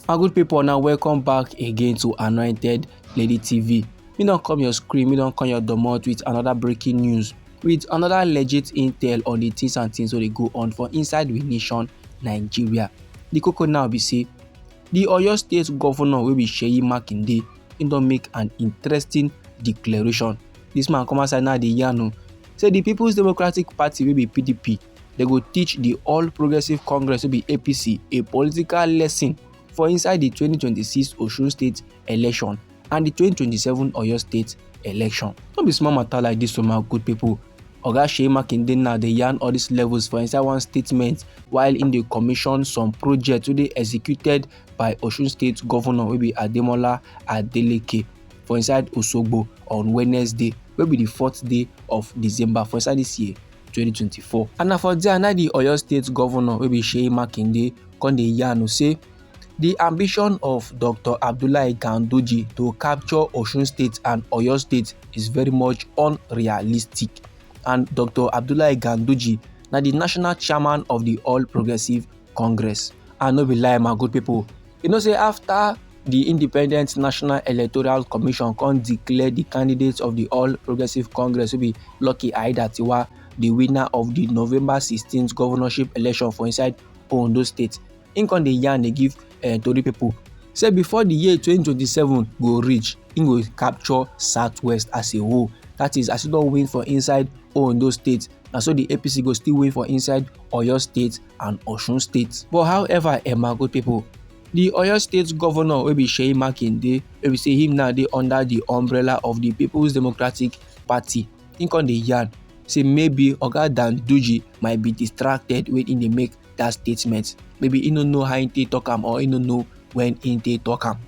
My good people, now welcome back again to Anointed Lady TV. Me don't come your screen, me don't come your domot with another breaking news, with another legit intel on the things and things wey dey go on for inside we nation Nigeria. The koko now be say the Oyo State Governor wey be Seyi Makinde, he don make an interesting declaration. This man come outside now dey yarn o, say the People's Democratic Party wey be PDP, they go teach the All Progressive Congress wey be APC a political lesson for inside the 2026 Osun State election and the 2027 Oyo State election. No be small matter like this, my good people. Oga Seyi Makinde now dey yarn all these levels for inside one statement while in dey commission some projects wey dey executed by Osun State Governor wey be Ademola Adeleke for inside Osogbo on Wednesday, wey be the 4th day of December for inside this year 2024. And na for there, now the Oyo State Governor wey be Seyi Makinde come dey yarn say the ambition of Dr. Abdullahi Ganduje to capture Osun State and Oyo State is very much unrealistic. And Dr. Abdullahi Ganduje na the national chairman of the All Progressive Congress. And no be lie, my good people. You know say after the Independent National Electoral Commission come declare the candidates of the All Progressive Congress will be Lucky Aiyedatiwa the winner of the November 16th governorship election for inside Ondo State. Im come dey yarn dey give tori pipo say before the year 2027 go reach, im go capture Southwest as a whole. That is, as e don win for inside Ondo State, na so the APC go still win for inside Oyo State and Osun State. But however, my good people, the Oyo State Governor wey be Seyi Makinde, wey be say him now dey under the umbrella of the People's Democratic Party, im come dey yarn say maybe Oga Ganduje might be distracted when he dey make that statement. Maybe he no know how he take talk am, or he no know when he take talk am.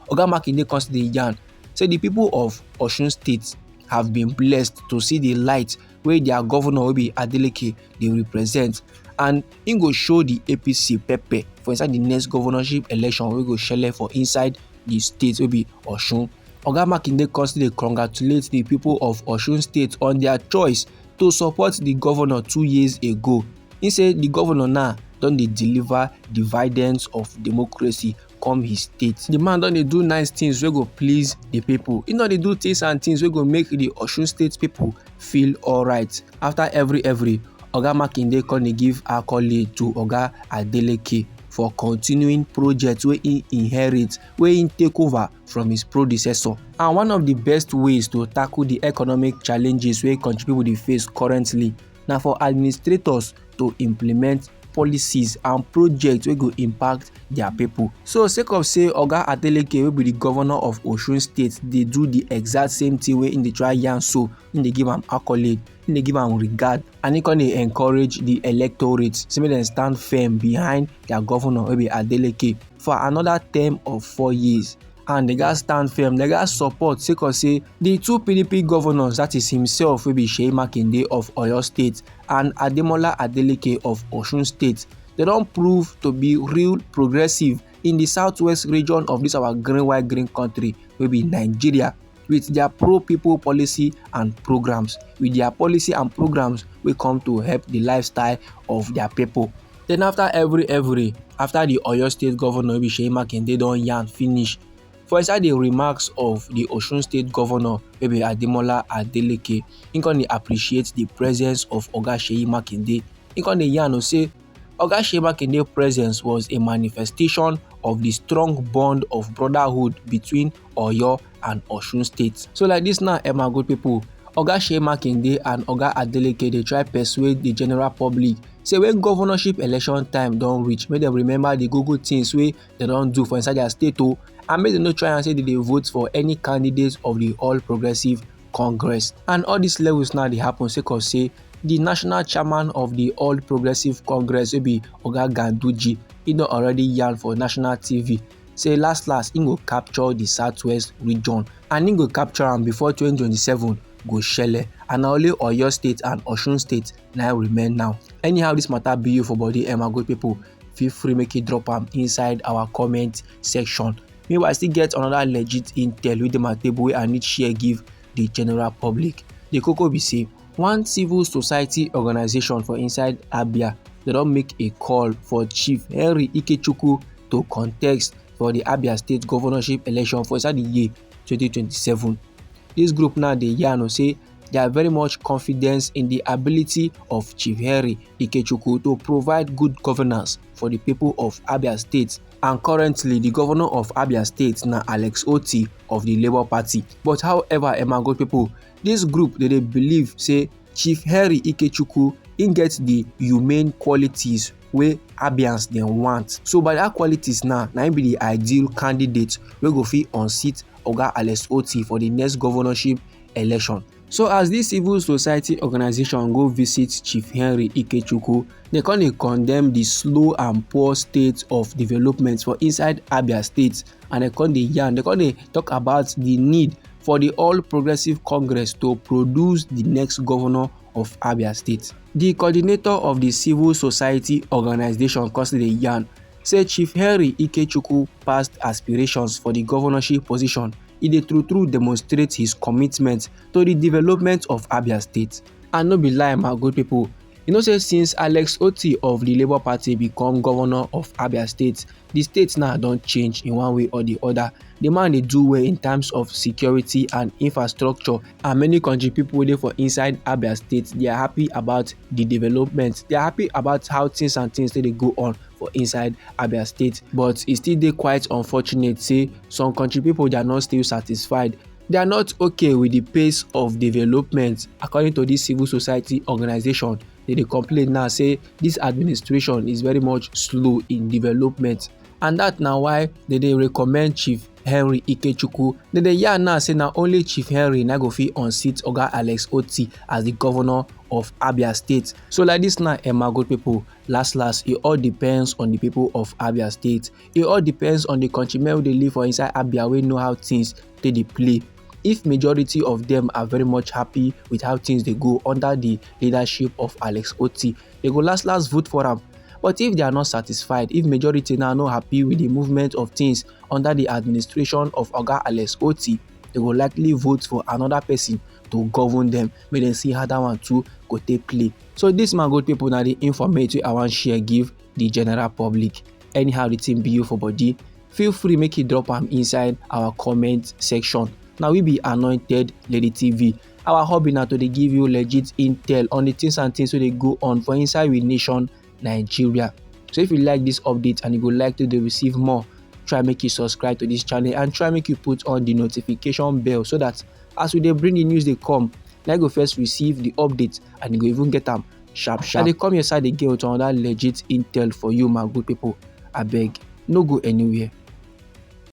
Oga Makinde come still dey yarn say the people of Osun State have been blessed to see the light wey their governor wey be Adeleke dey represent, and im go show the APC pepper for inside the next governorship election wey go shele for inside the state wey be Osun. Oga Makinde come still dey congratulate the people of Osun State on their choice to support the governor 2 years ago. He say the governor now don dey deliver dividends of democracy come his state. The man don dey do nice things wey go please the people. He no dey do things and things wey go make the Osun State people feel alright. After every Oga Makinde come dey give accolade to Oga Adeleke for continuing projects wey he inherit, wey he take over from his predecessor. And one of the best ways to tackle the economic challenges wey country people dey face currently na for administrators to implement policies and projects wey go impact their people. So sake of say Oga Adeleke wey be the governor of Osun State dey do the exact same thing wey im dey try yarn, so im dey give am accolade, im dey give am regard, and im come dey encourage the electorate say make dem stand firm behind their governor wey be Adeleke for another term of 4 years. And they gats stand firm, they gats support, sake of say the two PDP governors, that is himself wey be Seyi Makinde of Oyo State and Ademola Adeleke of Osun State, they don prove to be real progressive in the southwest region of this our green white green country wey be Nigeria, with their pro-people policy and programs, with their policy and programs wey come to help the lifestyle of their people. Then after after the Oyo State Governor wey be Seyi Makinde don yarn finish, for inside the remarks of the Osun State Governor wey be Ademola Adeleke, he come dey appreciate the presence of Oga Seyi Makinde. He come dey yarn say Oga Seyi Makinde presence was a manifestation of the strong bond of brotherhood between Oyo and Osun State. So like this now, my good people, Oga Seyi Makinde and Oga Adeleke dey try persuade the general public say when governorship election time don reach, make dem remember the good things wey dem don do for inside their state o, and make dem no try and say dey vote for any candidate of the All Progressive Congress. And all these levels now dey happen sake of say the national chairman of the All Progressive Congress wey be Oga Ganduje, he don already yarn for national TV say last im go capture the southwest region, and im go capture am before 2027 go shele, and na only Oyo State and Osun State na remain now. Anyhow this matter be you for body, my good people, feel free make you drop am inside our comment section. Meanwhile, I still get another legit intel wey dey my table wey I need share give the general public. The koko be say one civil society organization for inside Abia, they don make a call for Chief Henry Ikechukwu to contest for the Abia state governorship election for inside the year 2027. Dis group now dey yarn say they are very much confident in the ability of Chief Henry Ikechukwu to provide good governance for the people of Abia state, and currently the governor of Abia state na Alex Otti of the Labour Party. But however, good people, dis group dey believe say Chief Henry Ikechukwu im get the humane qualities wey Abians dem want. So by dat qualities now, na im be the ideal candidate wey go fit unseat Oga Alex Otti for the next governorship election. So as dis civil society organisation go visit Chief Henry Ikechukwu, dem come dey condemn the slow and poor state of development for inside Abia state, and dem come dey talk about the need for the All Progressive Congress to produce the next governor of Abia state. The coordinator of the civil society organisation come still dey yarn say Chief Henry Ikechukwu past aspirations for the governorship position, e dey true demonstrate his commitment to the development of Abia state. And no be lie, my good people, you know say since Alex Otti of the Labour Party become governor of Abia state, the state now don change in one way or the other. The man dey do well in terms of security and infrastructure, and many country people wey dey for inside Abia state, they are happy about the development. They are happy about how things dey go on for inside Abia state. But e still dey quite unfortunate say some country people, they are not still satisfied. They are not okay with the pace of development. According to this civil society organisation, they dey complain now say this administration is very much slow in development, and that na why they dey recommend Chief Henry Ikechukwu. They dey yarn now say na only Chief Henry na go fit unseat Oga Alex Otti as the governor of Abia state. So like this now, my good people, last it all depends on the people of Abia state. It all depends on the countrymen wey dey live for inside Abia wey know how things dey play. If majority of them are very much happy with how things dey go under the leadership of Alex Otti, they go last vote for am. But if they are not satisfied, if majority now not happy with the movement of things under the administration of Oga Alex Otti, they will likely vote for another person to govern them. May dem see how that one too go take play. So this, my good people, now the information I want share give the general public. Anyhow the thing be you for body, feel free make you drop am inside our comment section. Now we be Anointed Lady TV. Our hobby now to dey give you legit intel on the things and things wey dey go on for inside we nation Nigeria. So if you like this update and you would like to receive more, try make you subscribe to this channel and try make you put on the notification bell, so that as we dey bring the news they come, now you go first receive the update and you go even get them sharp. And they come your side again with another legit intel for you, my good people. I beg, no go anywhere.